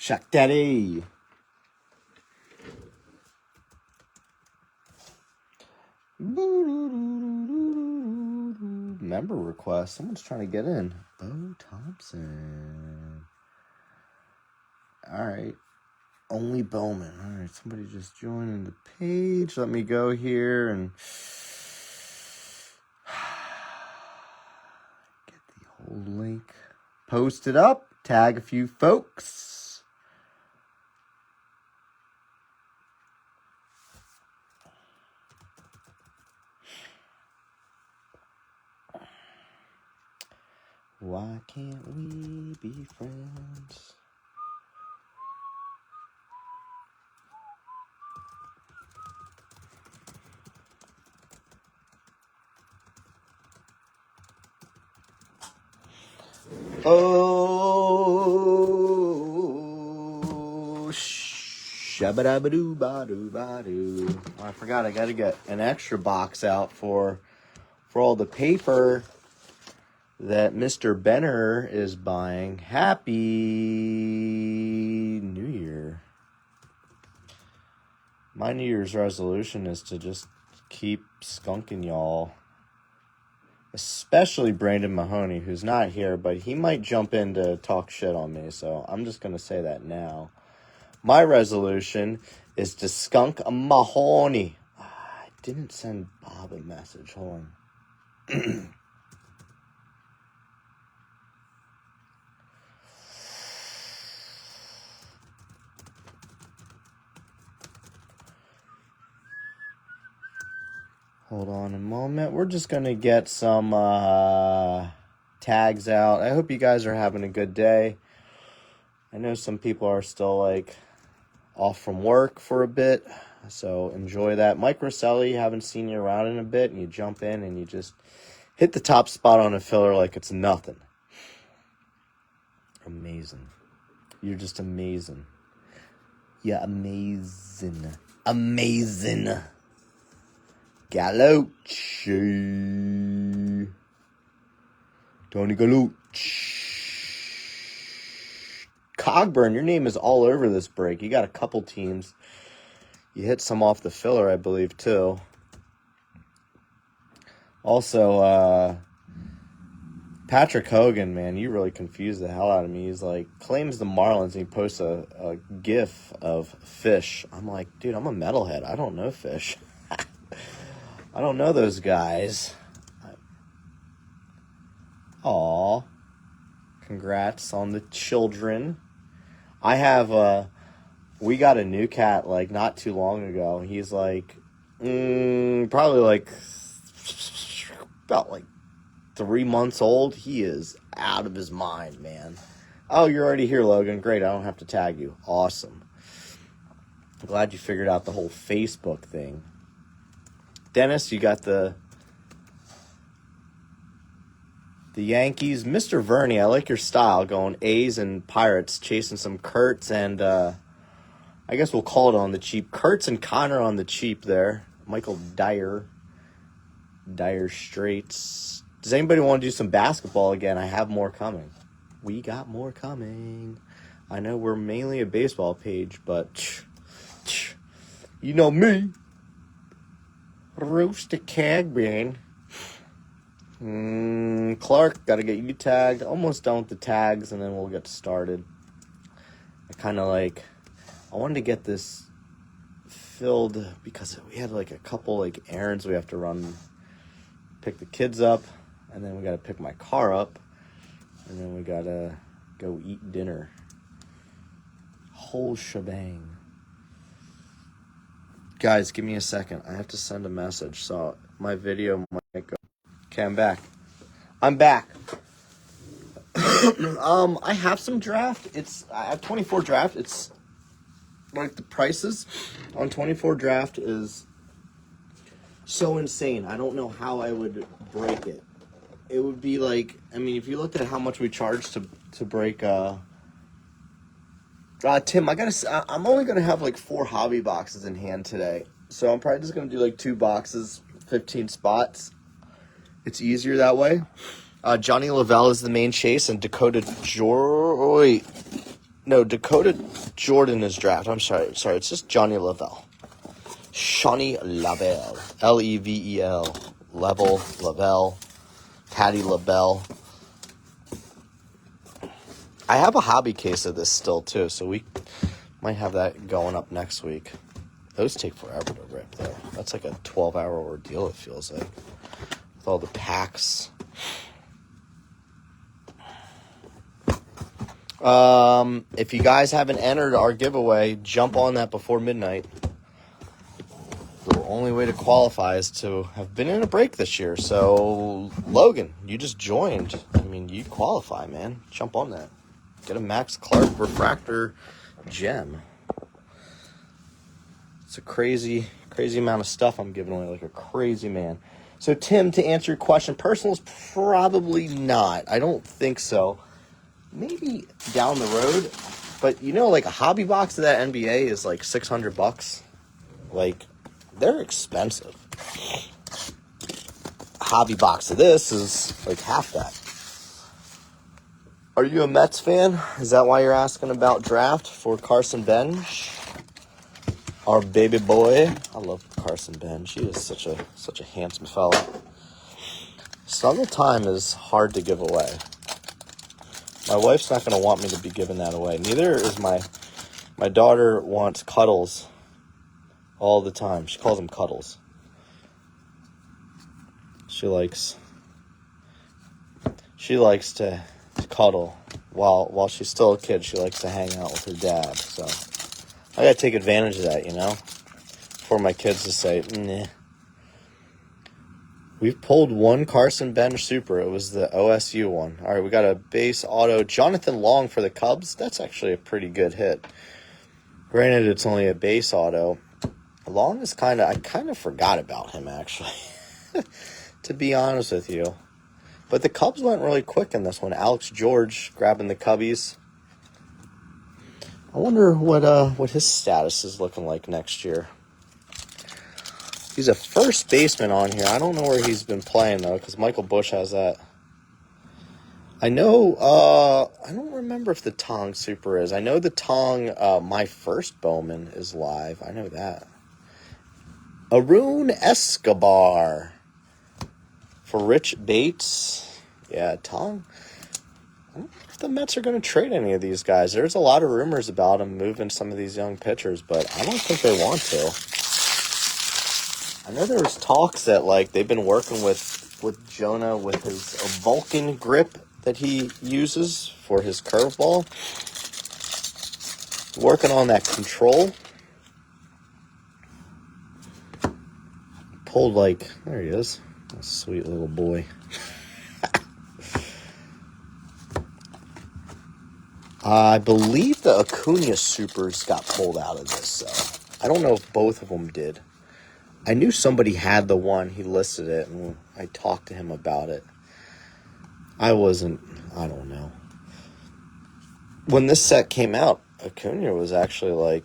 Shack Daddy. Member request. Someone's trying to get in. Bo Thompson. All right. Only Bowman. All right. Somebody just joined the page. Let me go here and get the whole link posted up. Tag a few folks. Why can't we be friends? Oh, shabba-dabba-doo-ba-doo-ba-doo. Oh, I forgot I got to get an extra box out for all the paper that Mr. Benner is buying. Happy New Year. My New Year's resolution is to just keep skunking y'all. Especially Brandon Mahoney, who's not here, but he might jump in to talk shit on me, so I'm just going to say that now. My resolution is to skunk Mahoney. I didn't send Bob a message. Hold on. Hold on a moment. We're just going to get some tags out. I hope you guys are having a good day. I know some people are still, off from work for a bit, so enjoy that. Mike Rosselli, haven't seen you around in a bit, and you jump in and you just hit the top spot on a filler like it's nothing. Amazing. You're just amazing. Yeah, amazing. Amazing. Gallucci. Tony Gallucci. Cogburn, your name is all over this break. You got a couple teams. You hit some off the filler, I believe, too. Also, Patrick Hogan, man, you really confused the hell out of me. He's claims the Marlins, and he posts a gif of fish. I'm like, dude, I'm a metalhead. I don't know fish. I don't know those guys. Aw. Congrats on the children. I have, we got a new cat, not too long ago. He's, probably, about, 3 months old. He is out of his mind, man. Oh, you're already here, Logan. Great, I don't have to tag you. Awesome. I'm glad you figured out the whole Facebook thing. Dennis, you got the Yankees. Mr. Verney, I like your style, going A's and Pirates, chasing some Kurtz and, I guess we'll call it on the cheap. Kurtz and Connor on the cheap there. Michael Dire Straits. Does anybody want to do some basketball again? I have more coming. We got more coming. I know we're mainly a baseball page, but you know me. Roast a Cagman. Clark, got to get you tagged. Almost done with the tags, and then we'll get started. I wanted to get this filled because we had a couple errands we have to run. Pick the kids up, and then we got to pick my car up, and then we got to go eat dinner. Whole shebang. Guys, give me a second. I have to send a message, so my video might go. Okay, I'm back. I have some draft. I have 24 draft. It's the prices on 24 draft is so insane. I don't know how I would break it. It would be if you looked at how much we charge to break Tim, I'm only gonna have 4 hobby boxes in hand today, so I'm probably just gonna do 2 boxes, 15 spots. It's easier that way. Johnny Lavelle is the main chase, and Dakota Joy No, Dakota Jordan is draft. I'm sorry. It's just Johnny Lavelle. Shawnee Lavelle. Level. Lavelle. Patty LaBelle. I have a hobby case of this still, too, so we might have that going up next week. Those take forever to rip, though. That's like a 12-hour ordeal, it feels like. With all the packs. If you guys haven't entered our giveaway, jump on that before midnight. The only way to qualify is to have been in a break this year. So, Logan, you just joined. I mean, you qualify, man. Jump on that. Get a Max Clark refractor gem. It's a crazy amount of stuff I'm giving away, like a crazy man. So, Tim, to answer your question, personals, probably not. I don't think so. Maybe down the road. But, like a hobby box of that NBA is like $600. Like, they're expensive. A hobby box of this is like half that. Are you a Mets fan? Is that why you're asking about draft for Carson Bench? Our baby boy. I love Carson Bench. He is such a handsome fella. Snuggle time is hard to give away. My wife's not going to want me to be giving that away. Neither is my daughter wants cuddles all the time. She calls them cuddles. She likes to cuddle while she's still a kid. She likes to hang out with her dad. So I got to take advantage of that, for my kids to say, nah. We've pulled one Carson Bench Super. It was the OSU one. All right, we got a base auto. Jonathan Long for the Cubs. That's actually a pretty good hit. Granted, it's only a base auto. Long is I kind of forgot about him, actually, to be honest with you. But the Cubs went really quick in this one. Alex George grabbing the Cubbies. I wonder what his status is looking like next year. He's a first baseman on here. I don't know where he's been playing, though, because Michael Busch has that. I know, I don't remember if the Tong Super is. I know the Tong, My First Bowman is live. I know that. Arun Escobar for Rich Bates. Yeah, Tong. I don't know if the Mets are going to trade any of these guys. There's a lot of rumors about them moving some of these young pitchers, but I don't think they want to. I know there was talks that they've been working with Jonah with his Vulcan grip that he uses for his curveball. Working on that control. Pulled there he is. A sweet little boy. I believe the Acuna Supers got pulled out of this, so I don't know if both of them did. I knew somebody had the one. He listed it, and I talked to him about it. I don't know. When this set came out, Acuna was actually,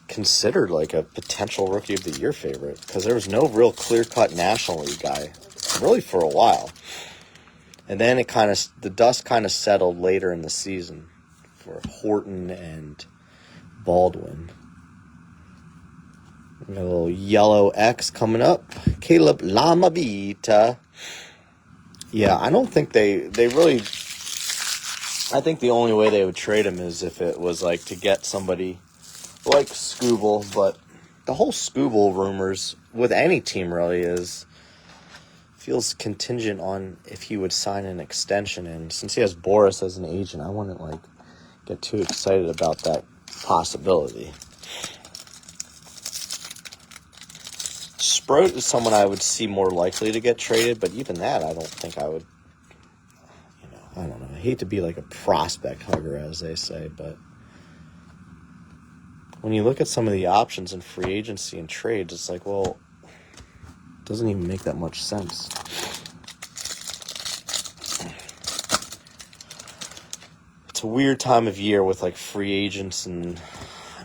considered, a potential Rookie of the Year favorite, because there was no real clear-cut National League guy, really, for a while. And then the dust kind of settled later in the season for Horton and Baldwin. We got a little yellow X coming up. Caleb Lamavita. Yeah, I don't think they really... I think the only way they would trade him is if it was, to get somebody like Scooble. But the whole Scooble rumors with any team really feels contingent on if he would sign an extension. And since he has Boris as an agent, I wouldn't, get too excited about that possibility. Sproat is someone I would see more likely to get traded, but even that, I don't think I would, I don't know. I hate to be a prospect hugger, as they say, but when you look at some of the options in free agency and trades, it's well, it doesn't even make that much sense. It's a weird time of year with, free agents, and,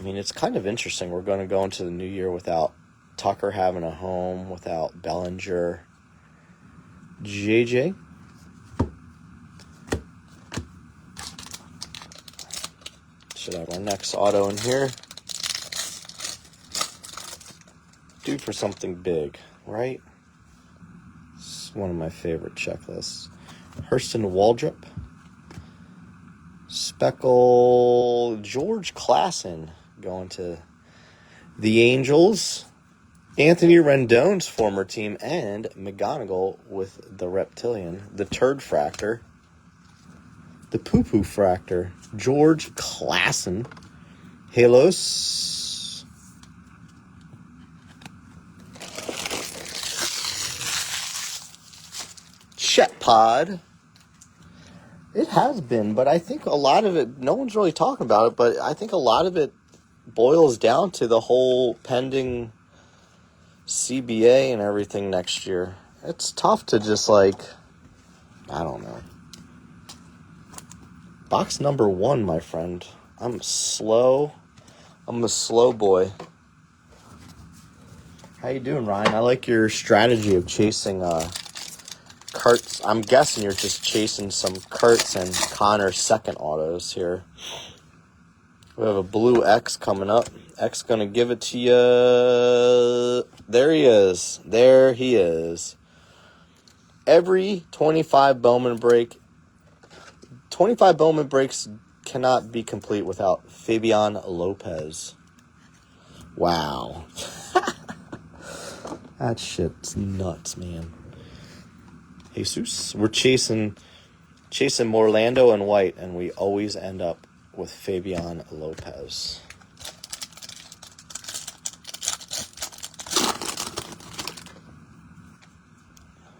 it's kind of interesting. We're going to go into the new year without Tucker having a home, without Bellinger. JJ. Should have our next auto in here. Due for something big, right? It's one of my favorite checklists. Hurston Waldrop. Speckle George Klassen going to the Angels. Anthony Rendon's former team, and McGonigal with the Reptilian. The Turd Fractor. The Poo-Poo Fractor. George Klassen. Halos. Chet Pod. It has been, but I think a lot of it, no one's really talking about it, but I think a lot of it boils down to the whole pending CBA and everything next year. It's tough to just I don't know. Box number 1, my friend. I'm slow. I'm a slow boy. How you doing, Ryan? I like your strategy of chasing Kurtz. I'm guessing you're just chasing some Kurtz and Connor second autos here. We have a blue X coming up. X gonna give it to you. There he is. There he is. Every 25 Bowman break, 25 Bowman breaks cannot be complete without Fabian Lopez. Wow. That shit's nuts, man. Jesus. We're chasing Orlando and White, and we always end up with Fabian Lopez.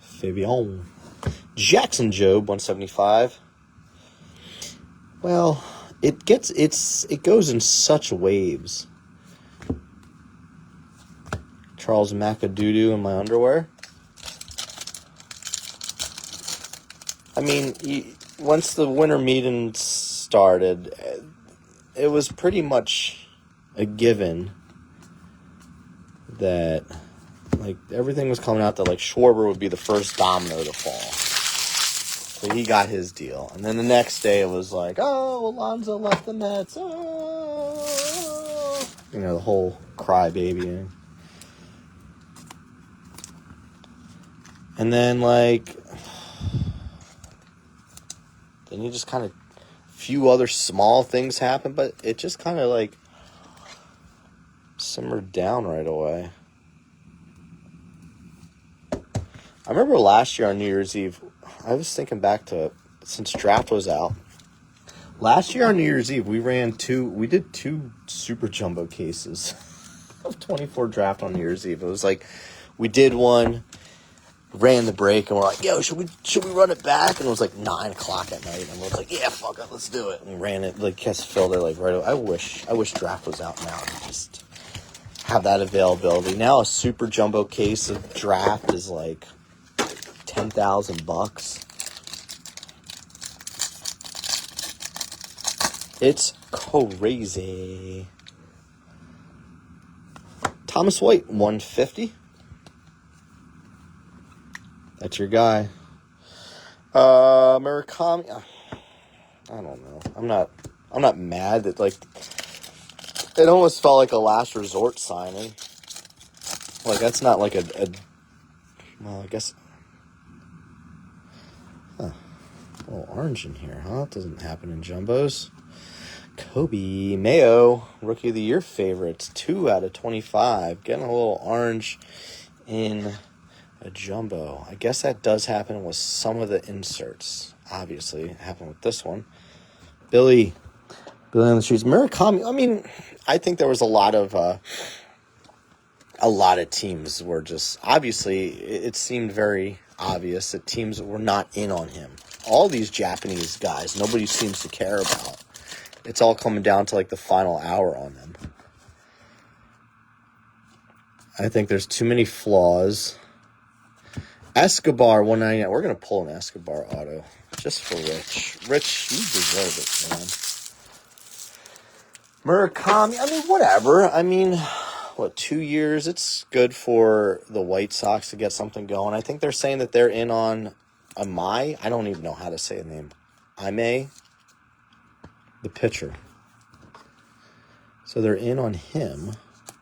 Fabian. Jackson Jobe, 175. Well, it goes in such waves. Charles Macadoodoo in my underwear. I mean, once the winter meetings started, it was pretty much a given that everything was coming out that Schwarber would be the first domino to fall. So he got his deal. And then the next day it was Alonso left the Mets. Oh. The whole crybabying. And then then you just kind of, few other small things happen, but it just kind of simmered down right away. I remember last year on New Year's Eve, I was thinking back to, since draft was out, last year on New Year's Eve, we did 2 super jumbo cases of 24 draft on New Year's Eve. It was we did one, ran the break, and we're yo, should we run it back? And it was 9 o'clock at night, and we're yeah, fuck it, let's do it. And we ran it, Kess filled it right away. I wish draft was out now to just have that availability. Now a super jumbo case of draft is $10,000. It's crazy. Thomas White, 150. That's your guy. Murakami. I don't know. I'm not mad that it almost felt like a last resort signing. That's not well, I guess. Huh. A little orange in here, huh? It doesn't happen in jumbos. Kobe Mayo, Rookie of the Year favorites, 2 out of 25. Getting a little orange in a jumbo. I guess that does happen with some of the inserts. Obviously, it happened with this one. Billy on the streets. Murakami. I mean, I think there was a lot of teams were just, obviously, it seemed very obvious that teams were not in on him. All these Japanese guys, nobody seems to care about. It's all coming down to the final hour on them. I think there's too many flaws. Escobar, 199. We're going to pull an Escobar auto just for Rich. Rich, you deserve it, man. Murakami, I mean, whatever. I mean, 2 years? It's good for the White Sox to get something going. I think they're saying that they're in on Amai. I don't even know how to say the name. Aimee, the pitcher. So they're in on him.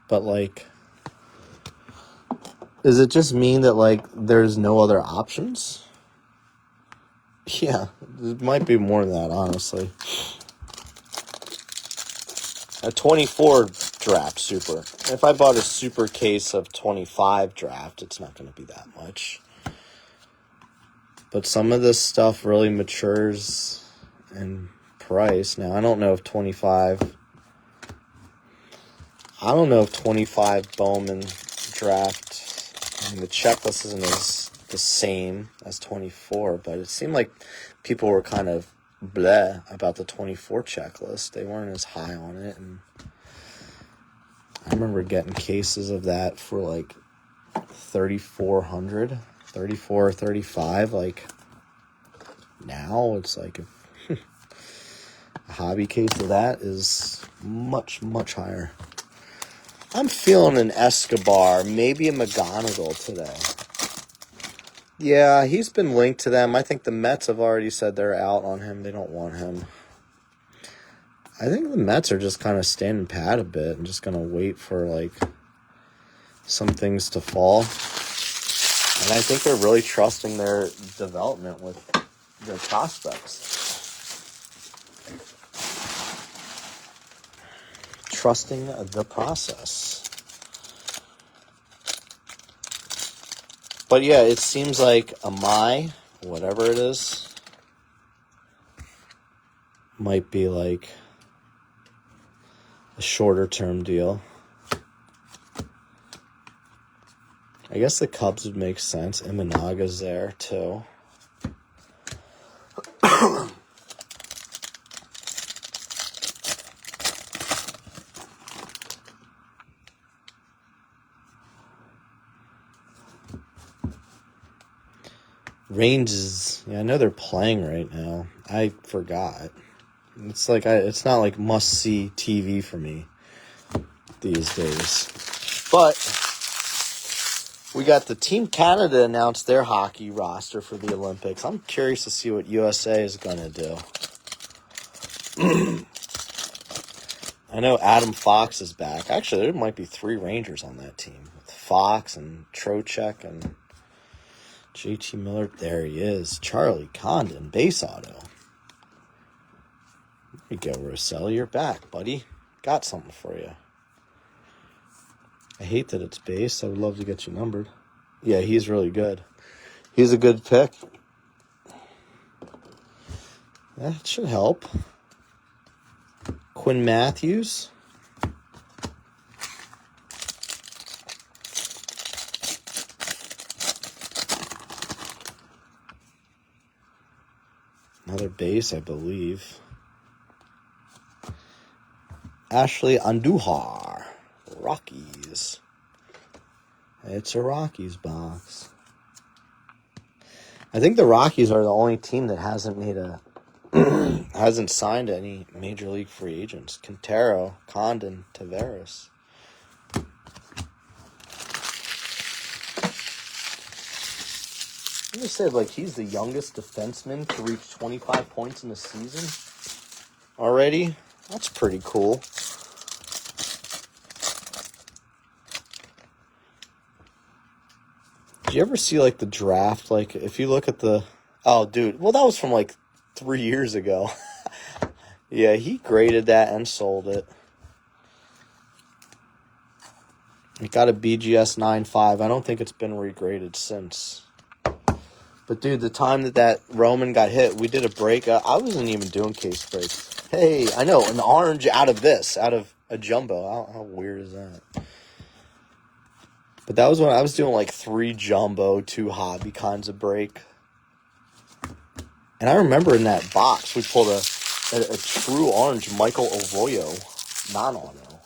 But, like, does it just mean that, like, there's no other options? Yeah, it might be more than that, honestly. A 24 draft super. If I bought a super case of 25 draft, it's not going to be that much. But some of this stuff really matures in price. Now, I don't know if 25 Bowman draft, I mean, the checklist isn't as the same as 24, but it seemed like people were kind of bleh about the 24 checklist. They weren't as high on it, and I remember getting cases of that for like 3,400, 34 or 35. Like, now it's like a hobby case of that is much, much higher. I'm feeling an Escobar, maybe a McGonagall today. Yeah, he's been linked to them. I think the Mets have already said they're out on him. They don't want him. I think the Mets are just kind of standing pat a bit and just going to wait for, like, some things to fall. And I think they're really trusting their development with their prospects. Trusting the process. But yeah, it seems like whatever it is, might be like a shorter term deal. I guess the Cubs would make sense. Imanaga's there too. Ranges, yeah, I know they're playing right now. I forgot. It's like it's not like must-see TV for me these days. But we got the Team Canada announced their hockey roster for the Olympics. I'm curious to see what USA is going to do. I know Adam Fox is back. Actually, there might be 3 Rangers on that team. With Fox and Trocheck and JT Miller. There he is. Charlie Condon, base auto. There you go, Rosselli. You're back, buddy. Got something for you. I hate that it's base. I would love to get you numbered. Yeah, he's really good. He's a good pick. That should help. Quinn Matthews. Another base, I believe. Ashley Andujar. Rockies. It's a Rockies box. I think the Rockies are the only team that hasn't signed any major league free agents. Quintero, Condon, Tavares. I just said, like, he's the youngest defenseman to reach 25 points in a season already. That's pretty cool. Did you ever see, like, the draft? Like, if you look at the... Oh, dude. Well, that was from, like, 3 years ago. Yeah, he graded that and sold it. It got a BGS 9.5. I don't think it's been regraded since. But, dude, the time that Roman got hit, we did a break. I wasn't even doing case breaks. Hey, I know, an orange out of a jumbo. How weird is that? But that was when I was doing like 3 jumbo, 2 hobby kinds of break. And I remember in that box, we pulled a true orange Michael Arroyo non-auto.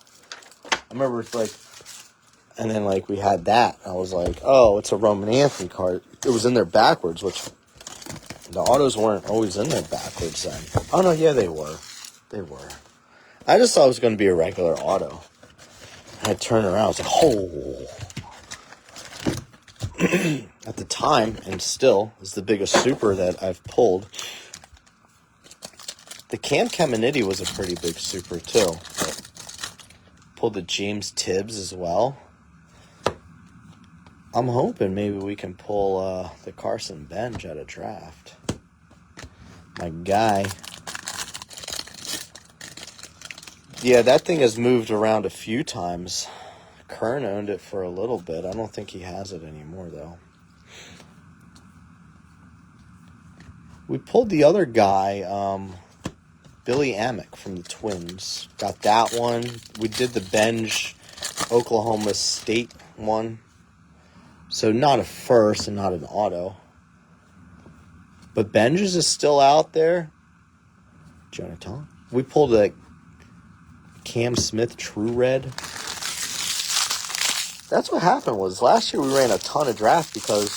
I remember it's like, and then like we had that. I was like, oh, it's a Roman Anthony card. It was in there backwards, which the autos weren't always in there backwards then. Oh, no, yeah, they were. They were. I just thought it was going to be a regular auto. I turned around, I was like, oh. At the time, and still, is the biggest super that I've pulled. The Cam Caminiti was a pretty big super, too. But Pulled the James Tibbs as well. I'm hoping maybe we can pull the Carson Bench at a draft. My guy. Yeah, that thing has moved around a few times. Kern owned it for a little bit. I don't think he has it anymore, though. We pulled the other guy, Billy Amick from the Twins. Got that one. We did the Benj Oklahoma State one. So not a first and not an auto. But Benjes is still out there. Jonathan. We pulled a Cam Smith True Red. That's what happened was last year we ran a ton of drafts because,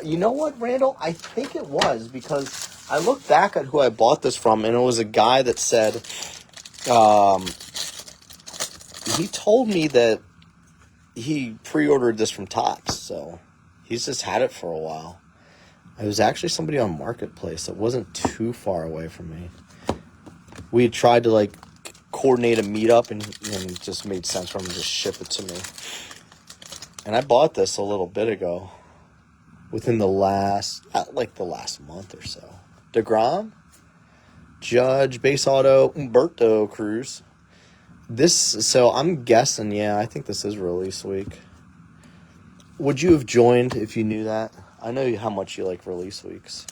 you know what, Randall? I think it was because I looked back at who I bought this from, and it was a guy that said, he told me that he pre-ordered this from Topps, so he's just had it for a while. It was actually somebody on Marketplace that wasn't too far away from me. We had tried to, coordinate a meetup, and it just made sense for him to just ship it to me. And I bought this a little bit ago, within the last month or so. DeGrom, Judge, base auto, Humberto Cruz. So I'm guessing, I think this is release week. Would you have joined if you knew that? I know how much you like release weeks.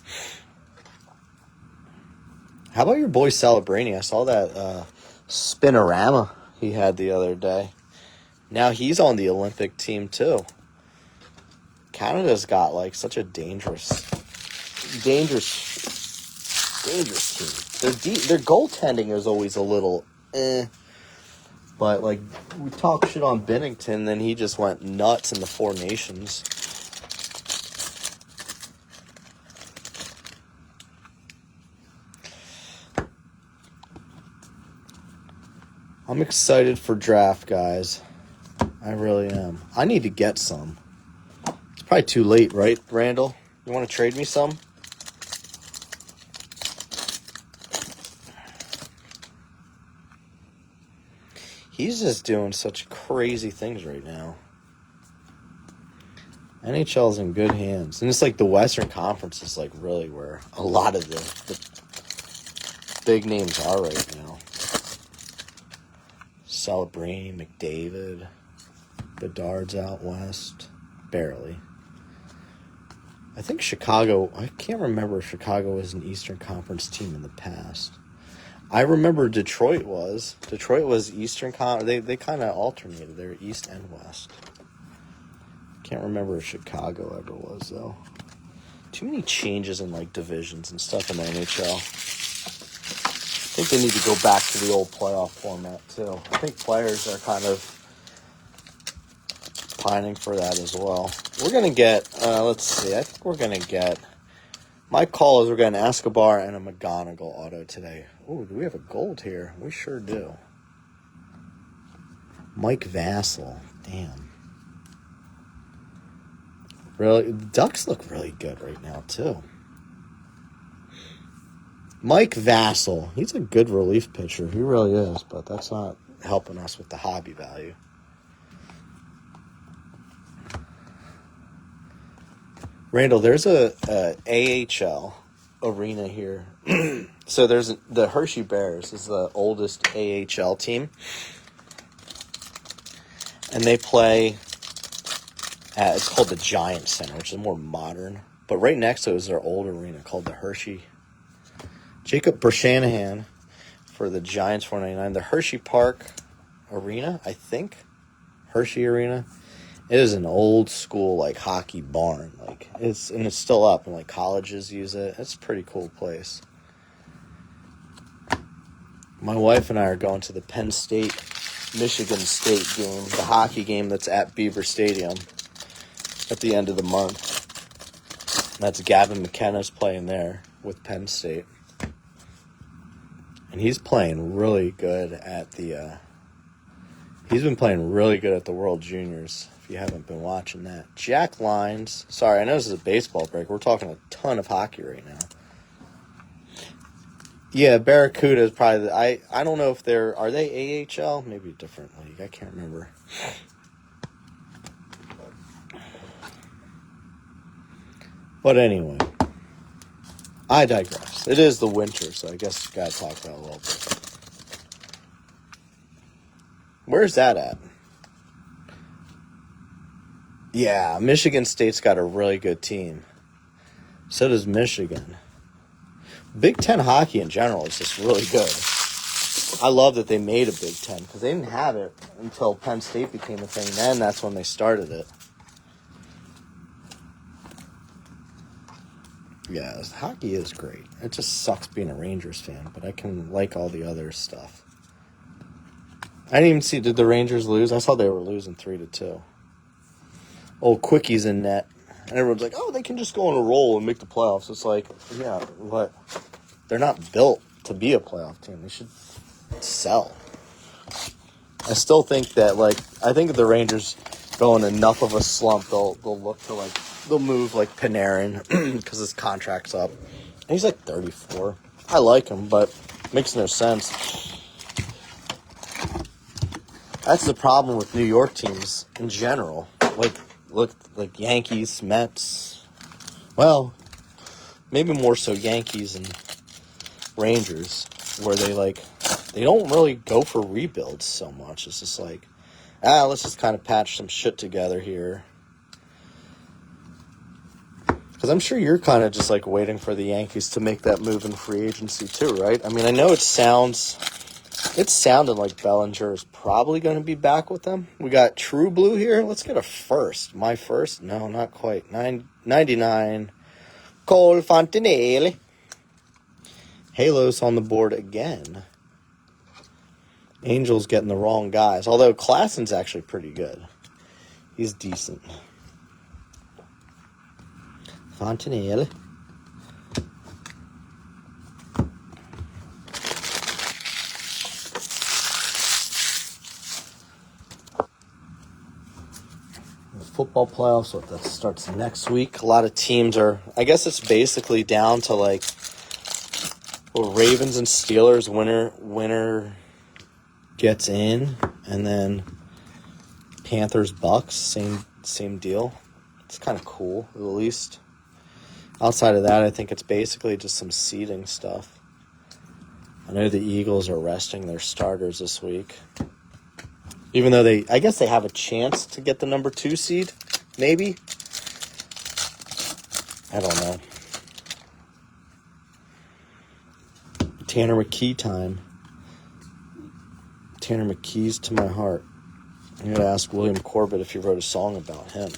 How about your boy Celebrini? I saw that spinorama he had the other day. Now he's on the Olympic team too. Canada's got such a dangerous team. Their goaltending is always a little but we talk shit on Binnington, then he just went nuts in the Four Nations. I'm excited for draft, guys. I really am. I need to get some. It's probably too late, right, Randall? You want to trade me some? He's just doing such crazy things right now. NHL's in good hands. And it's the Western Conference is really where a lot of the big names are right now. Celebrini, McDavid, Bedard's out west. Barely. I think Chicago, I can't remember if Chicago was an Eastern Conference team in the past. I remember Detroit was. Detroit was Eastern Conference. They kind of alternated. They were East and West. Can't remember if Chicago ever was, though. Too many changes in, divisions and stuff in the NHL. I think they need to go back to the old playoff format, too. I think players are kind of pining for that as well. We're going to get, let's see, I think we're going to get, my call is we're getting Escobar and a McGonigal auto today. Ooh, do we have a gold here? We sure do. Mike Vassell. Damn. Really, the Ducks look really good right now, too. Mike Vassell. He's a good relief pitcher. He really is, but that's not helping us with the hobby value. Randall, there's a AHL arena here. So there's the Hershey Bears is the oldest AHL team. And they play it's called the Giant Center, which is more modern. But right next to it is their old arena called the Hershey. Jacob Bershanahan for the Giants 499. The Hershey Park Arena, I think. Hershey Arena. It is an old school hockey barn. It's still up and colleges use it. It's a pretty cool place. My wife and I are going to the Penn State Michigan State game, the hockey game that's at Beaver Stadium at the end of the month. That's Gavin McKenna's playing there with Penn State. And he's playing really good at the he's been playing really good at the World Juniors, if you haven't been watching that. Jack Lyons. Sorry, I know this is a baseball break. We're talking a ton of hockey right now. Yeah, Barracuda is probably I don't know if are they AHL? Maybe a different league. I can't remember. But anyway, I digress. It is the winter, so I guess you gotta talk about it a little bit. Where's that at? Yeah, Michigan State's got a really good team. So does Michigan. Big Ten hockey in general is just really good. I love that they made a Big Ten because they didn't have it until Penn State became a thing. Then that's when they started it. Yeah, hockey is great. It just sucks being a Rangers fan, but I can like all the other stuff. I didn't even see, did the Rangers lose? I saw they were losing 3-2. Old Quickie's in net. And everyone's like, oh, they can just go on a roll and make the playoffs. It's like, yeah, what? They're not built to be a playoff team. They should sell. I still think that, I think if the Rangers go in enough of a slump, they'll look to, they'll move, Panarin because his contract's up. And he's, 34. I like him, but it makes no sense. That's the problem with New York teams in general. Look, Yankees, Mets. Well, maybe more so Yankees and Rangers, where they don't really go for rebuilds so much. It's just let's just kind of patch some shit together here. Because I'm sure you're kind of just waiting for the Yankees to make that move in free agency too, right? I mean, I know it sounded like Bellinger is probably going to be back with them. We got True Blue here. Let's get a first. My first? No, not quite. 99. Cole Fontenelle. Halos on the board again. Angels getting the wrong guys. Although Klassen's actually pretty good. He's decent. Fontenelle. Football playoffs, that starts next week. A lot of teams are, I guess it's basically down to Ravens and Steelers. Winner gets in, and then Panthers Bucks, same deal. It's kind of cool, at least. Outside of that, I think it's basically just some seeding stuff. I know the Eagles are resting their starters this week. Even though I guess they have a chance to get the number 2 seed, maybe. I don't know. Tanner McKee time. Tanner McKee's to my heart. I'm going to ask William Corbett if he wrote a song about him.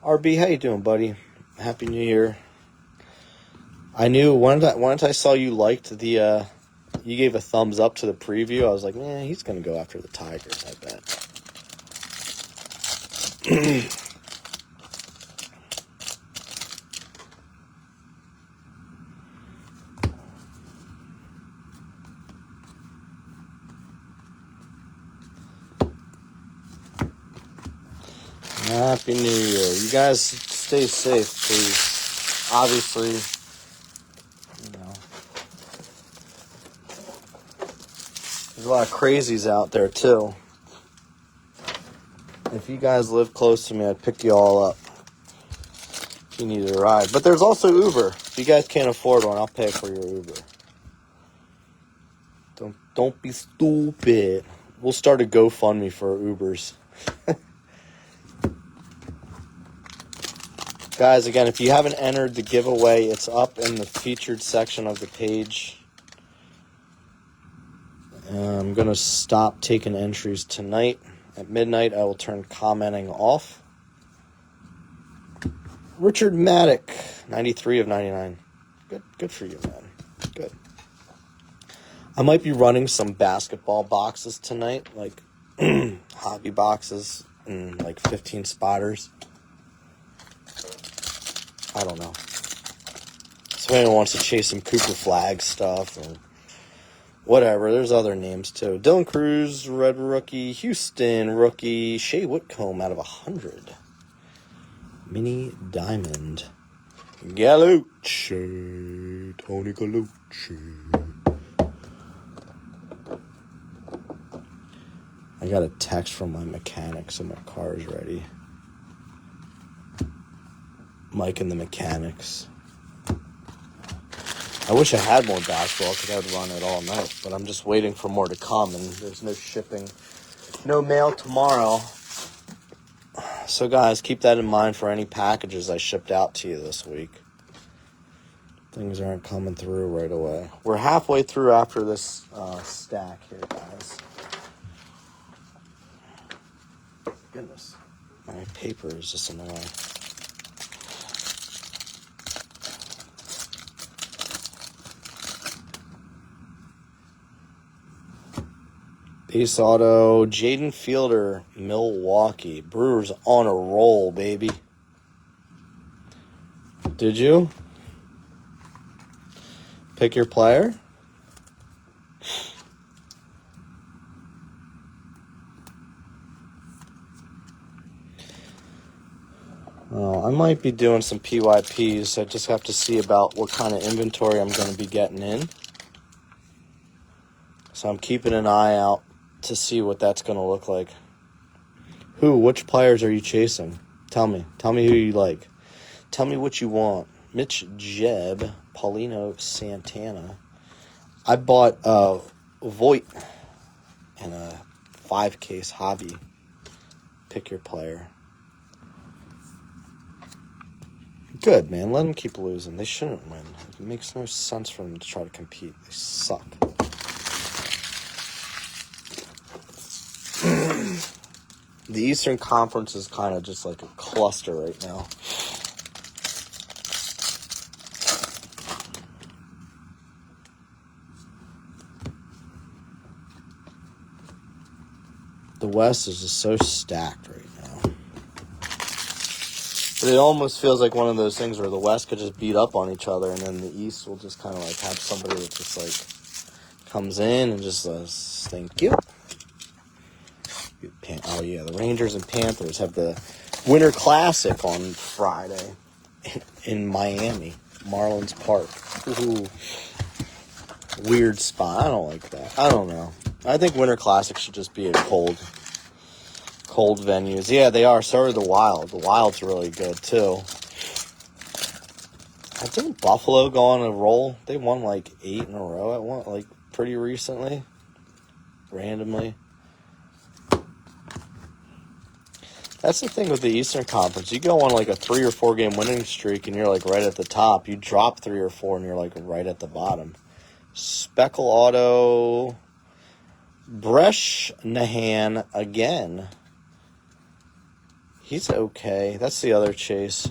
RB, how you doing, buddy? Happy New Year. I knew once I saw you liked you gave a thumbs up to the preview. I was like, man, he's going to go after the Tigers, I bet. Happy New Year. You guys stay safe, please. Obviously, there's a lot of crazies out there, too. If you guys live close to me, I'd pick you all up if you needed a ride. But there's also Uber. If you guys can't afford one, I'll pay for your Uber. Don't be stupid. We'll start a GoFundMe for Ubers. Guys, again, if you haven't entered the giveaway, it's up in the featured section of the page. I'm going to stop taking entries tonight. At midnight, I will turn commenting off. Richard Maddock, 93 of 99. Good for you, man. Good. I might be running some basketball boxes tonight, hobby boxes and 15 spotters. I don't know. So anyone wants to chase some Cooper Flag stuff or whatever. There's other names too. Dylan Cruz, red rookie. Houston rookie. Shea Whitcomb out of 100. Mini Diamond. Gallucci. Tony Gallucci. I got a text from my mechanic, so my car is ready. Mike and the mechanics. I wish I had more basketball because I would run it all night, but I'm just waiting for more to come, and there's no shipping, no mail tomorrow. So guys, keep that in mind for any packages I shipped out to you this week. Things aren't coming through right away. We're halfway through after this stack here, guys. Goodness, my paper is just in the way. Base auto, Jaden Fielder, Milwaukee. Brewers on a roll, baby. Did you pick your player? I might be doing some PYPs. I just have to see about what kind of inventory I'm going to be getting in. So I'm keeping an eye out to see what that's going to look like. Which players are you chasing? Tell me who you like. Tell me what you want. Mitch Jeb, Paulino Santana. I bought Voigt and a 5-case hobby. Pick your player. Good, man. Let them keep losing. They shouldn't win. It makes no sense for them to try to compete. They suck. The Eastern Conference is kind of just like a cluster right now. The West is just so stacked right now. But it almost feels like one of those things where the West could just beat up on each other, and then the East will just kind of like have somebody that just like comes in and just says, thank you. Oh, yeah, the Rangers and Panthers have the Winter Classic on Friday in Miami, Marlins Park. Ooh, weird spot. I don't like that. I don't know. I think Winter Classic should just be at cold venues. Yeah, they are. So are the Wild. The Wild's really good, too. I think Buffalo go on a roll. They won like 8 in a row. Like pretty recently. Randomly. That's the thing with the Eastern Conference. You go on like a 3 or 4 game winning streak and you're like right at the top. You drop 3 or 4 and you're like right at the bottom. Speckle Auto, Bresnahan again. He's okay. That's the other chase.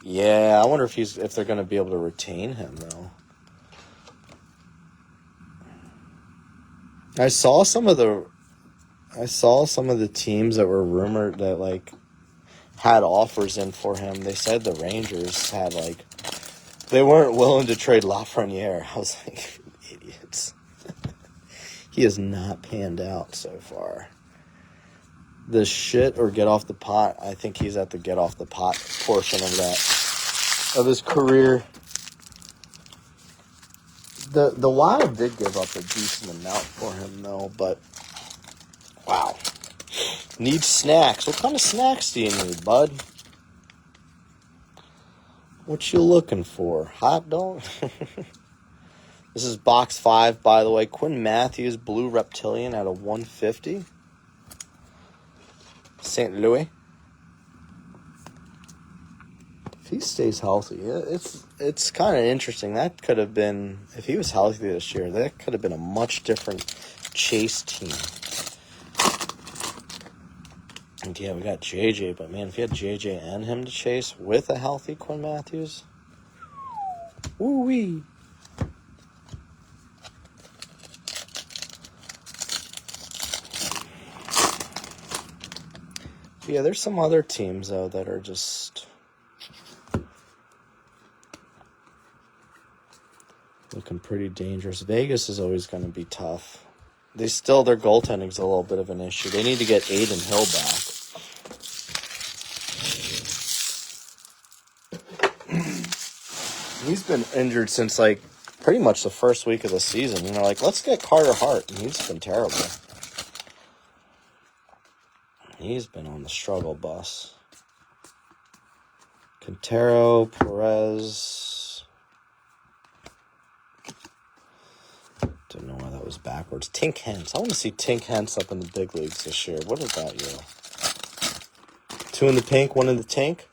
Yeah, I wonder if they're going to be able to retain him though. I saw some of the teams that were rumored that, like, had offers in for him. They said the Rangers had, like, they weren't willing to trade Lafreniere. I was like, idiots. He has not panned out so far. The shit or get off the pot, I think he's at the get off the pot portion of his career. The Wild did give up a decent amount for him, though, but wow. Need snacks. What kind of snacks do you need, bud? What you looking for? Hot dog? This is box 5, by the way. Quinn Matthews, Blue Reptilian out of 150. St. Louis. If he stays healthy, it's kind of interesting. That could have been, if he was healthy this year, that could have been a much different chase team. And yeah, we got JJ, but man, if you had JJ and him to chase with a healthy Quinn Matthews, woo-wee. Yeah, there's some other teams, though, that are just looking pretty dangerous. Vegas is always going to be tough. Their goaltending's a little bit of an issue. They need to get Aiden Hill back. He's been injured since, like, pretty much the first week of the season. And they're like, let's get Carter Hart. And he's been terrible. He's been on the struggle bus. Quintero, Perez. Didn't know why that was backwards. Tink Hence. I want to see Tink Hence up in the big leagues this year. What is that, yo? 2 in the pink, 1 in the tank.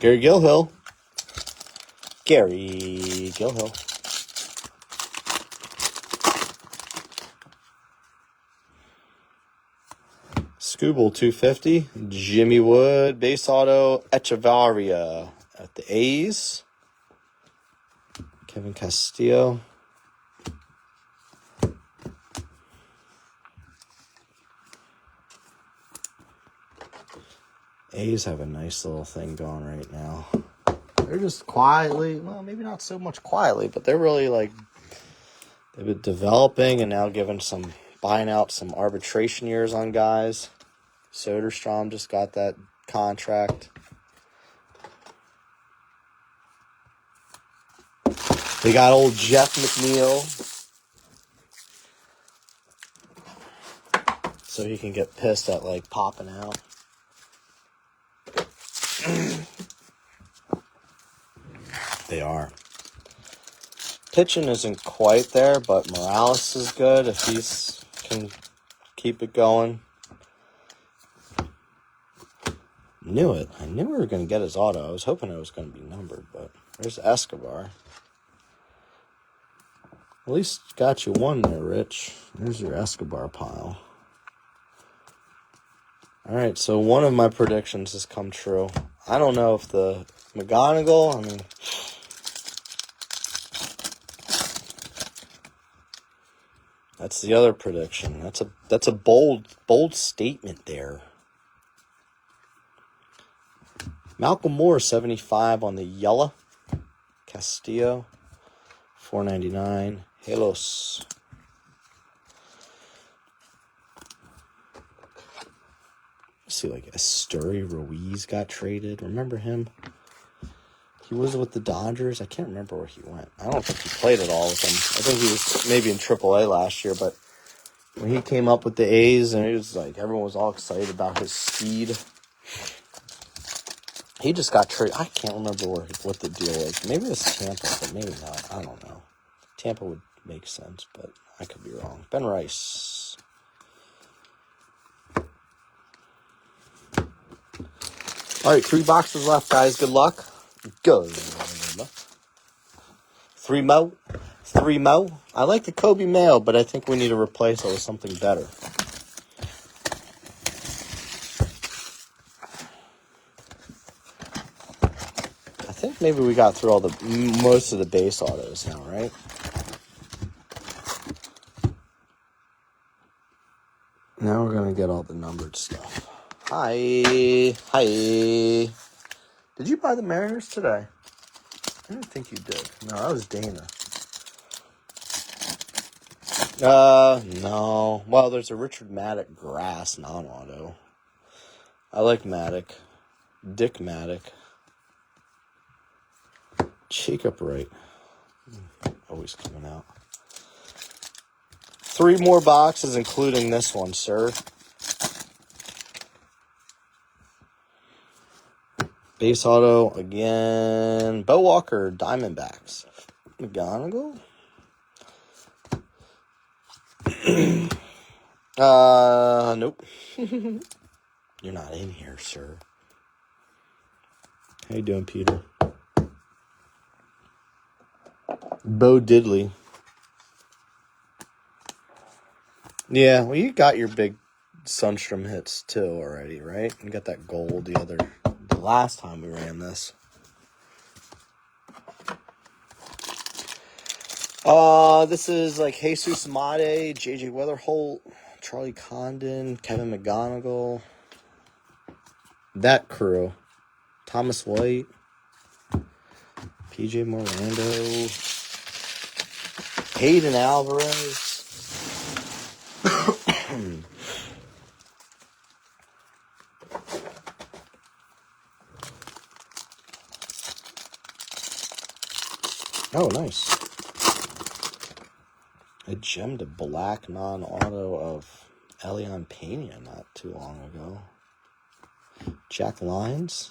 Gary Gilhill. Gary Gilhill. Scooble 250. Jimmy Wood. Base auto. Echevarria at the A's. Kevin Castillo. A's have a nice little thing going right now. They're just quietly, well, maybe not so much quietly, but they're really like, they've been developing and now buying out some arbitration years on guys. Soderstrom just got that contract. They got old Jeff McNeil, so he can get pissed at, like, popping out. They are. Pitching isn't quite there, but Morales is good if he can keep it going. Knew it. I knew we were going to get his auto. I was hoping it was going to be numbered, but there's Escobar. At least got you one there, Rich. There's your Escobar pile. All right, so one of my predictions has come true. I don't know if the McGonigal, I mean, that's the other prediction. That's a bold statement there. Malcolm Moore, 75 on the yellow. Castillo, 499. Halos. See, like, Esteury Ruiz got traded. Remember him? He was with the Dodgers. I can't remember where he went. I don't think he played at all with them. I think he was maybe in AAA last year, but when he came up with the A's, and it was like everyone was all excited about his speed. He just got traded. I can't remember what the deal was. Maybe it was Tampa, but maybe not. I don't know. Tampa would make sense, but I could be wrong. Ben Rice. All right, 3 boxes left, guys. Good luck. Good luck. 3 mo. 3 mo. I like the Kobe Mayo, but I think we need to replace it with something better. I think maybe we got through most of the base autos now, right? Now we're going to get all the numbered stuff. Hi. Did you buy the Mariners today? I didn't think you did. No, that was Dana. No. Well, there's a Richard Maddock grass non-auto. I like Maddock. Dick Maddock. Jacob Wright. Always coming out. 3 more boxes, including this one, sir. Base auto again. Bo Walker, Diamondbacks. McGonigal? Nope. You're not in here, sir. How you doing, Peter? Bo Diddley. Yeah, well, you got your big Sunstrom hits too already, right? You got that gold the last time we ran this. This is like Jesus Mate, JJ Weatherholt, Charlie Condon, Kevin McGonigal. That crew. Thomas White, PJ Morando, Hayden Alvarez. Oh, nice. I gemmed a black non-auto of Elion Pena not too long ago. Jack Lyons.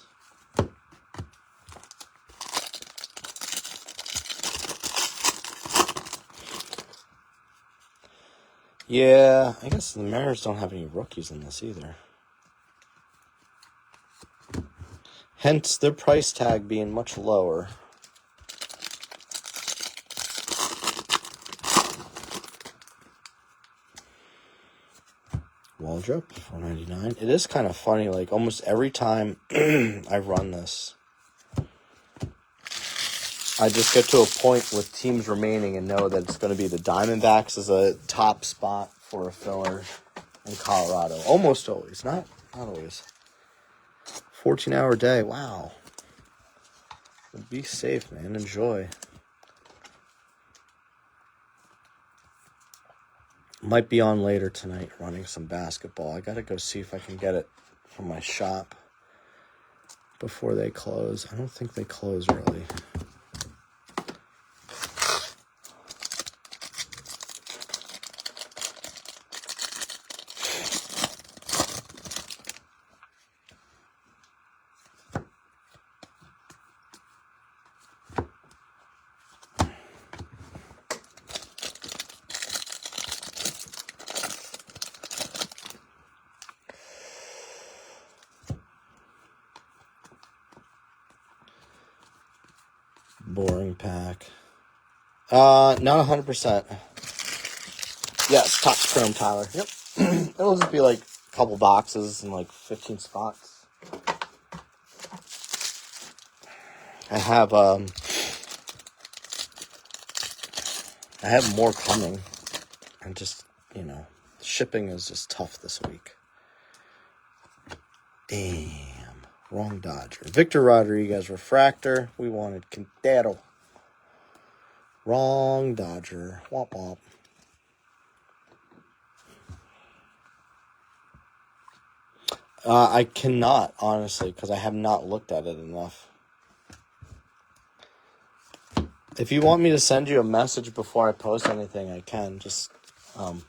Yeah, I guess the Mariners don't have any rookies in this either. Hence their price tag being much lower. Waldrop, $4.99. It is kind of funny, like almost every time I run this, I just get to a point with teams remaining and know that it's going to be the Diamondbacks as a top spot for a filler in Colorado. Almost always. Not always. 14-hour day. Wow. Be safe, man. Enjoy. Might be on later tonight running some basketball. I got to go see if I can get it from my shop before they close. I don't think they close early. Boring pack. Not 100%. Yes, top chrome, Tyler. Yep. It'll just be like a couple boxes and like 15 spots. I have more coming. And just, shipping is just tough this week. Damn. Wrong Dodger. Victor Rodriguez, refractor. We wanted Quintero. Wrong Dodger. Womp womp. I cannot, honestly, because I have not looked at it enough. If you want me to send you a message before I post anything, I can. Just, it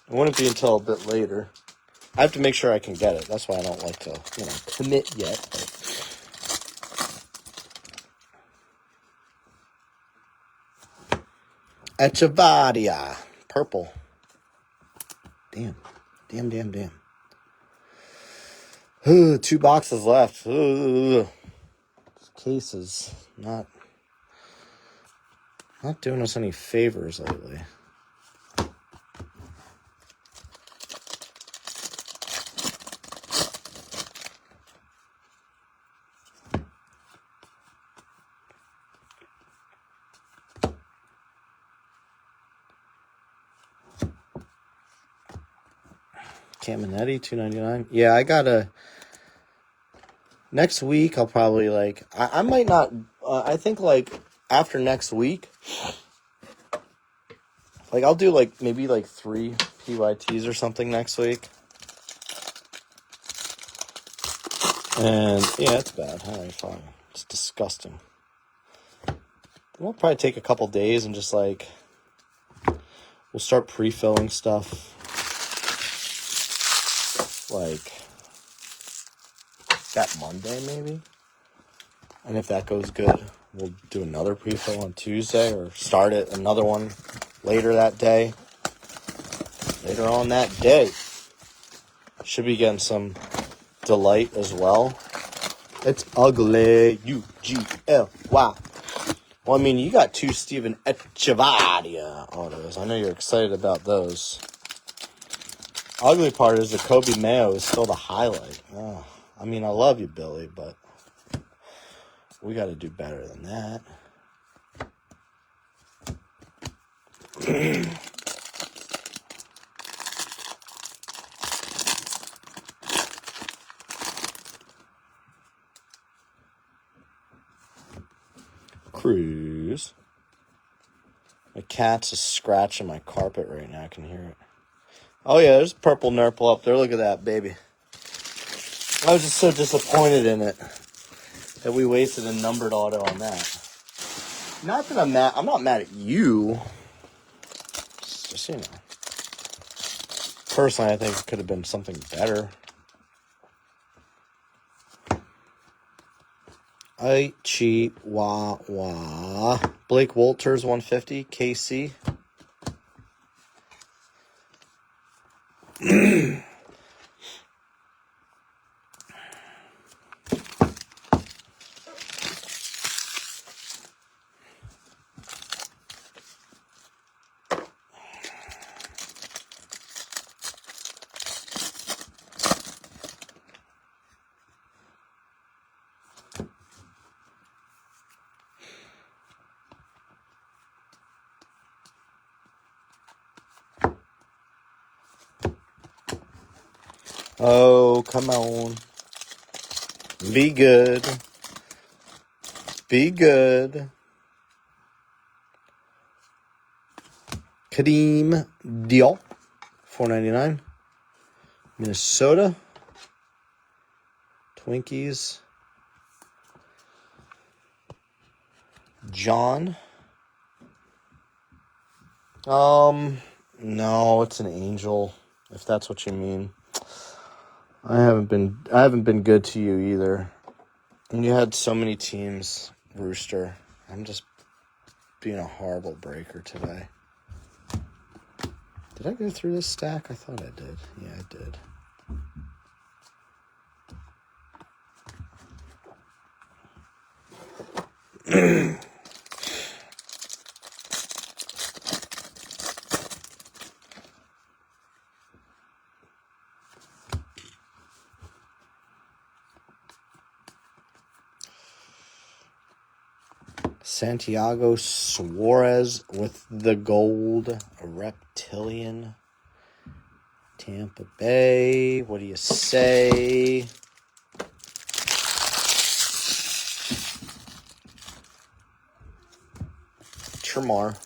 wouldn't be until a bit later. I have to make sure I can get it. That's why I don't like to, commit yet. Echevarria. Purple. Damn. 2 boxes left. This case is not doing us any favors lately. Caminetti, $2.99. Yeah, I gotta. Next week, I'll probably I might not. I think after next week, I'll do maybe 3 PYTs or something next week. And yeah, it's bad. All right, fine. It's disgusting. We'll probably take a couple days and just we'll start pre-filling stuff. That Monday, maybe. And if that goes good, we'll do another pre-fill on Tuesday or start it another one later that day. Later on that day. Should be getting some delight as well. It's ugly. U-G-L-Y. Well, I mean, you got 2 Steven Echevarria autos. I know you're excited about those. Ugly part is the Kobe Mayo is still the highlight. Oh, I mean, I love you, Billy, but we got to do better than that. Cruz. My cat's just scratching my carpet right now. I can hear it. Oh, yeah, there's purple Nurple up there. Look at that, baby. I was just so disappointed in it that we wasted a numbered auto on that. Not that I'm mad. I'm not mad at you. Just, you know. Personally, I think it could have been something better. Chihuahua. Blake Wolters, 150. KC. Oh, come on. Be good. Be good. Kadeem Diop, $4.99. Minnesota. Twinkies. John. No, it's an angel, if that's what you mean. I haven't been good to you either. And you had so many teams, Rooster. I'm just being a horrible breaker today. Did I go through this stack? I thought I did. Yeah, I did. Santiago Suarez with the gold. A reptilian. Tampa Bay. What do you say? Tremar.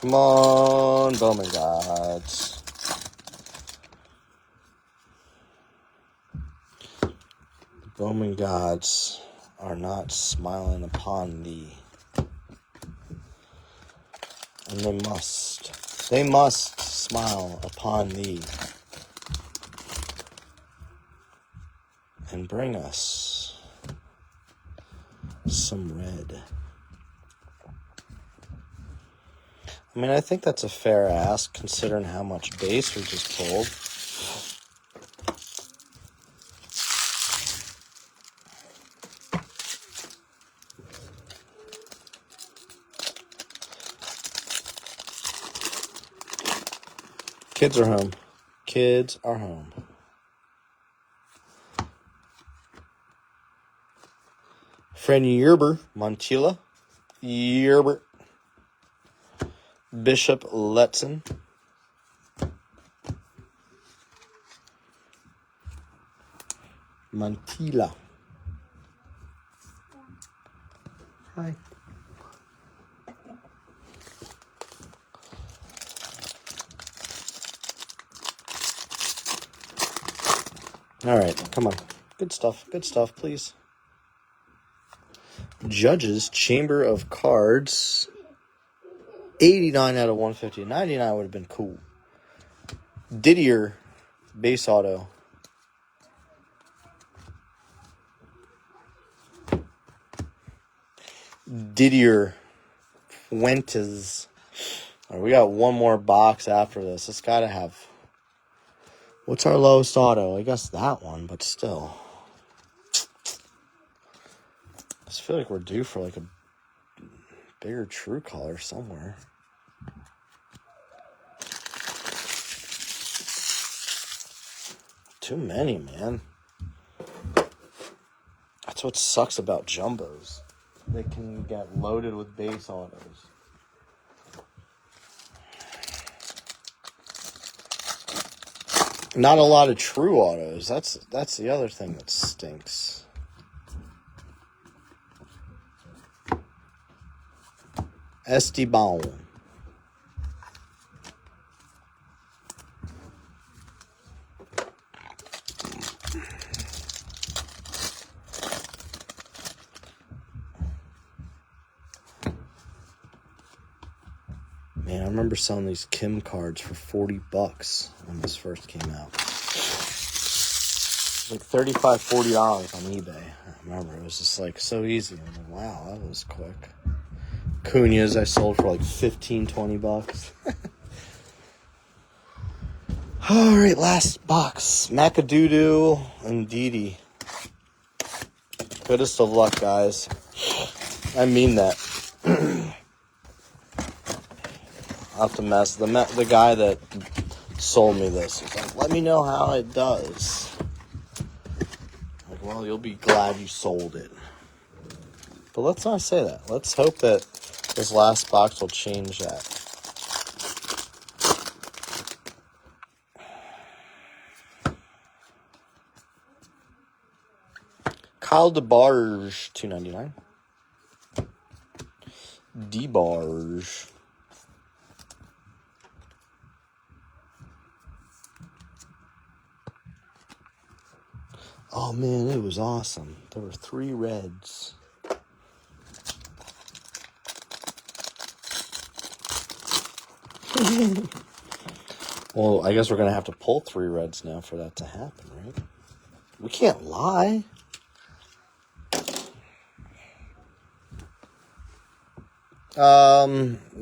Come on, Bowman gods. The Bowman gods are not smiling upon thee. And they must smile upon thee. And bring us some red. I mean, I think that's a fair ask, considering how much base we just pulled. Kids are home. Kids are home. Fred Yerber, Montilla. Yerber. Bishop Letson. Montilla. Hi. All right, come on. Good stuff, please. Judges, Chamber of Cards. 89 out of 150. 99 would have been cool. Didier, base auto. Didier Fuentes. All right, we got one more box after this. It's got to have... What's our lowest auto? I guess that one, but still. I just feel like we're due for like a bigger true color somewhere. Too many, man. That's what sucks about jumbos. They can get loaded with base autos. Not a lot of true autos. That's the other thing that stinks. SD Bowman. Man, I remember selling these Kim cards for $40 when this first came out. Like $35, $40 on eBay. I remember it was just like so easy. I'm like, wow, that was quick. Cunha's I sold for like $15, $20. All right, last box. Macadoodoo and Didi. Goodest of luck, guys. I mean that. I'll have to mess. The guy that sold me this was like, let me know how it does. Like, well, you'll be glad you sold it. But let's not say that. Let's hope that this last box will change that. Kyle DeBarge, $2.99. DeBarge. Oh man, it was awesome. There were 3 reds. Well, I guess we're going to have to pull 3 reds now for that to happen, right? We can't lie.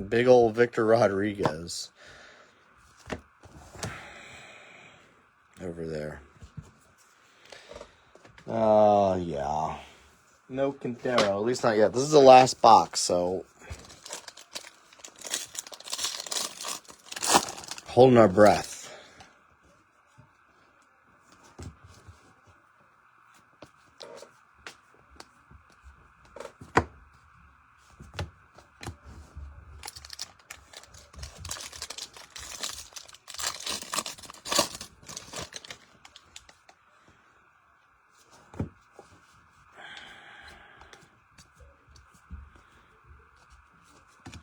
Big old Victor Rodriguez. Over there. Yeah. No Quintero, at least not yet. This is the last box, so holding our breath.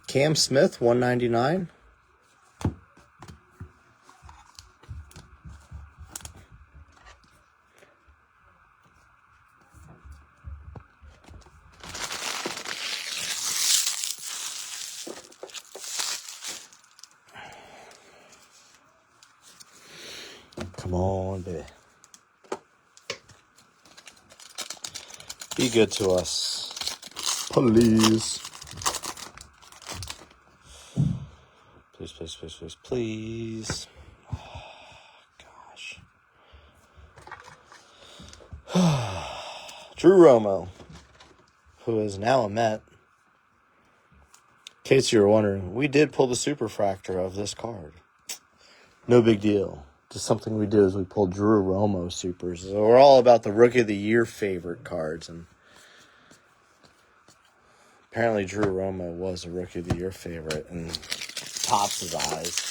Cam Smith, $1.99. Come on, baby. Be good to us. Please. Please, please, please, please, please. Oh, gosh. Drew Romo, who is now a Met. In case you were wondering, we did pull the superfractor of this card. No big deal. Just something we did is we pulled Drew Romo supers. So we're all about the Rookie of the Year favorite cards, and apparently Drew Romo was a Rookie of the Year favorite, and tops his eyes.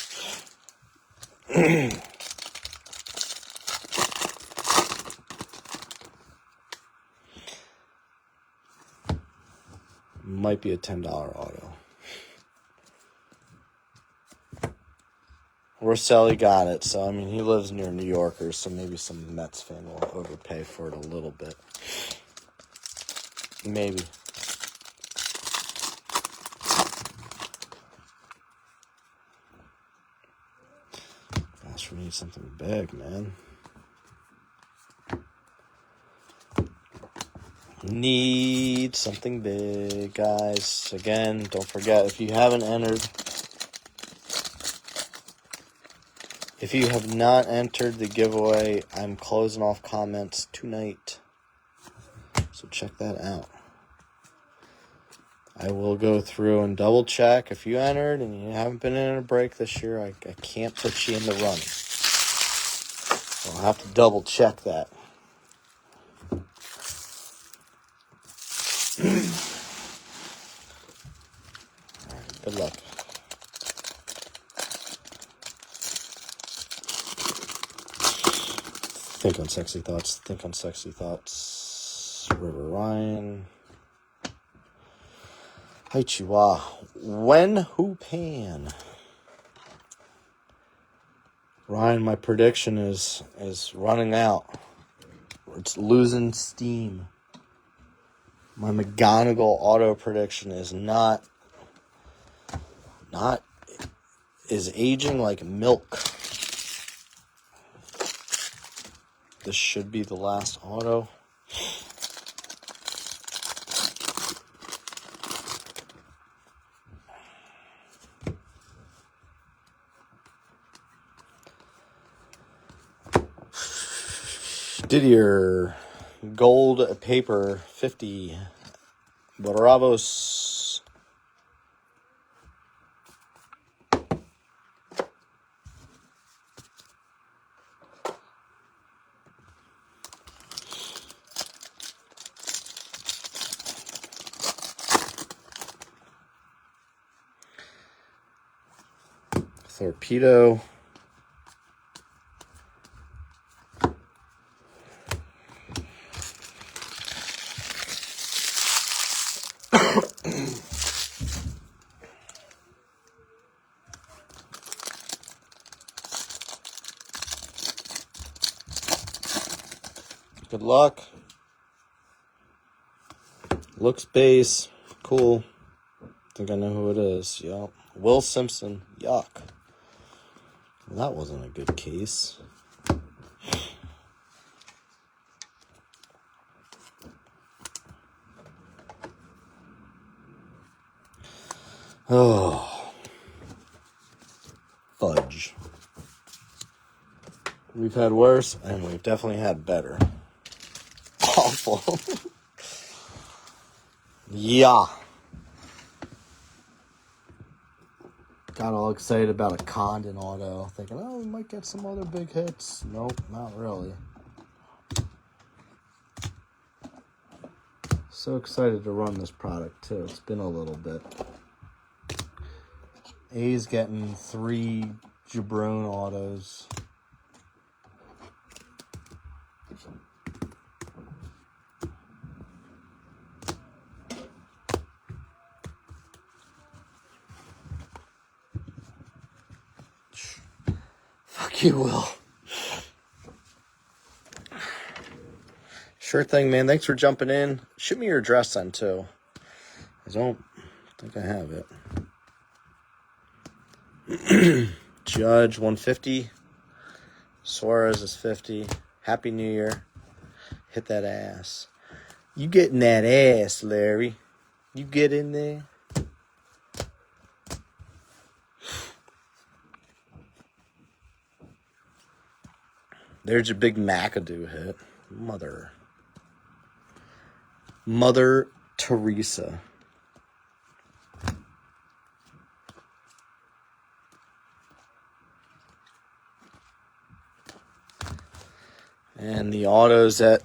Might be a $10 auto. Rosselli got it, so I mean he lives near New Yorkers, so maybe some Mets fan will overpay for it a little bit. Maybe. Gosh, we need something big, man. Need something big, guys. Again, don't forget, if you haven't entered, if you have not entered the giveaway, I'm closing off comments tonight. So check that out. I will go through and double check. If you entered and you haven't been in a break this year, I can't put you in the running. I'll have to double check that. All right, good luck. Think on sexy thoughts. Think on sexy thoughts. River Ryan. Hi, Chihuahua. When Who Pan? Ryan, my prediction is running out. It's losing steam. My McGonagall auto prediction is not is aging like milk. This should be the last auto. Didier, gold paper, 50. Bravos. Torpedo. Good luck. Looks base. Cool. Think I know who it is. Yup. Will Simpson. Yuck. Well, that wasn't a good case. Oh. Fudge. We've had worse, and we've definitely had better. Awful. Yeah. Got all excited about a Condon auto, thinking, oh, we might get some other big hits. Nope, not really. So excited to run this product, too. It's been a little bit. A's getting 3 Jabron autos. Fuck you, Will. Sure thing, man. Thanks for jumping in. Shoot me your address then, too. I don't think I have it. Judge, 150. Suarez is 50. Happy New Year. Hit that ass. You getting that ass, Larry. You get in there. There's your big McAdoo hit. Mother Teresa. And the autos that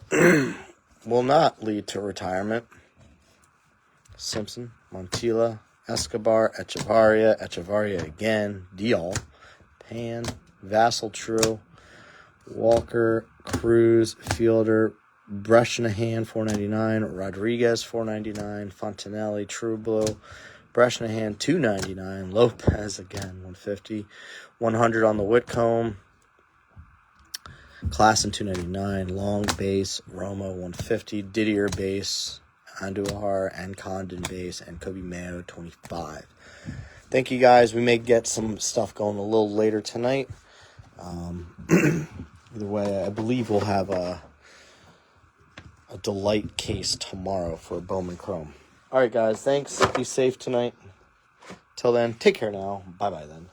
will not lead to retirement. Simpson, Montilla, Escobar, Echevarria again, Dial, Pan, Vassal True, Walker, Cruz, Fielder, Bresnahan, $4.99, Rodriguez, $4.99, Fontanelli, True Blue, Bresnahan, $2.99, Lopez again, $150, 100 on the Whitcomb, Klassen, $2.99, Long base, Romo, $150, Didier base, Andujar and Condon base, and Kobe Mayo, $25. Thank you, guys. We may get some stuff going a little later tonight. Either way, I believe we'll have a delight case tomorrow for Bowman Chrome. All right, guys. Thanks. Be safe tonight. Till then, take care now. Bye-bye then.